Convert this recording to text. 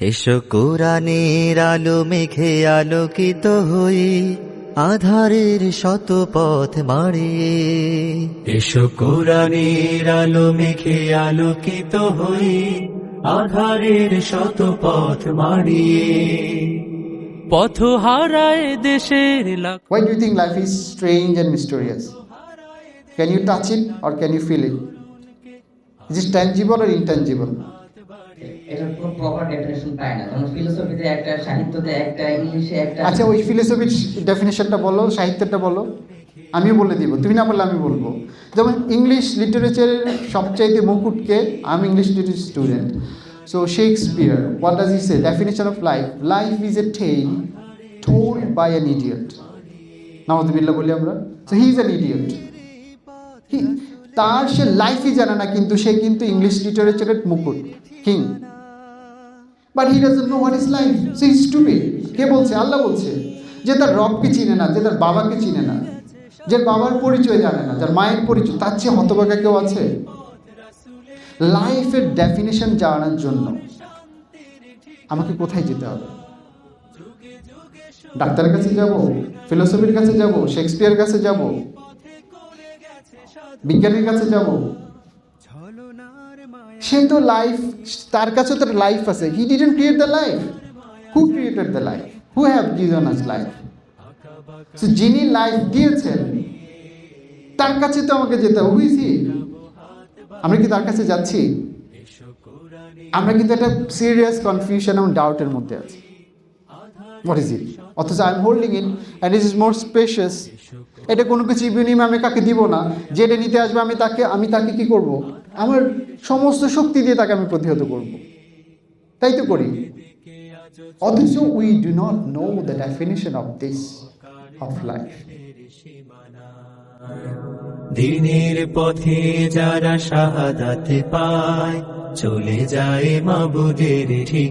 এসো কোরআনের আলো মেঘে আলোকিত হই, আধারের শত পথ মাড়িয়ে। এসো কোরআনের আলো মেঘে আলোকিত হই, আধারের শত পথ মাড়িয়ে। পথ হারায় দেশের lakh. Why do you think life is strange and mysterious? Can you touch it or can you feel it? Is it tangible or intangible? এটার কোনো প্রপার ডেফিনেশন পাই না। যেমন ফিলোসফিতে একটা, সাহিত্যতে একটা, ইংলিশে একটা। আচ্ছা, ওই ফিলোসফির ডেফিনেশনটা বলো, সাহিত্যটা বলো, আমি বলে দিব, তুমি না বললে আমি বলবো। যেমন ইংলিশ লিটারেচারের সবচাইতে মুকুটকে, আমি English literature student, so Shakespeare, what does he say? Definition of life, life is a tale told by an idiot. নাউযুবিল্লাহ বলি আমরা। So he is an idiot. তার সে লাইফই জানে না, কিন্তু সে কিন্তু ইংলিশ লিটারেচারের মুকুট, king. But he doesn't know what is life, so he is stupid. কে বলছে? আল্লাহ বলছে যে তার রবকে চিনে না, যে তার বাবাকে চিনে না, যে বাবার পরিচয় জানে না, যার মায়ের পরিচয়, তার চেয়ে হতভাগা কেউ আছে? লাইফের ডেফিনেশন জানার জন্য আমাকে কোথায় যেতে হবে? ডাক্তারের কাছে যাব, ফিলোসফির কাছে যাব, শেক্সপিয়ারের কাছে যাব, বিজ্ঞানীর কাছে যাব? সে তো লাইফ, তার কাছে তো লাইফ আছে। He didn't create the life. Who created the life? Who have given us life? So যিনি লাইফ দিয়েছেন তার কাছে তো আমাকে যেতে হবে। Who is he? আমরা কি তার কাছে যাচ্ছি? আমরা কিন্তু একটা সিরিয়াস কনফিউশন এবং ডাউটের মধ্যে আছি। What is it? অথচ I am holding it and it is more spacious. এটা কোনো কিছু বিনিময়ে আমি কাকে দিব না। যেটা নিতে আসবে আমি তাকে কি করব? আমার সমস্ত শক্তি দিয়ে তাকে আমি প্রতিহত করব। তাই তো করি। অথচ we do not know the definition of this of life. দিনের পথে যারা শাহাদাত পায়, চলে যায় মাবুদের ঠিক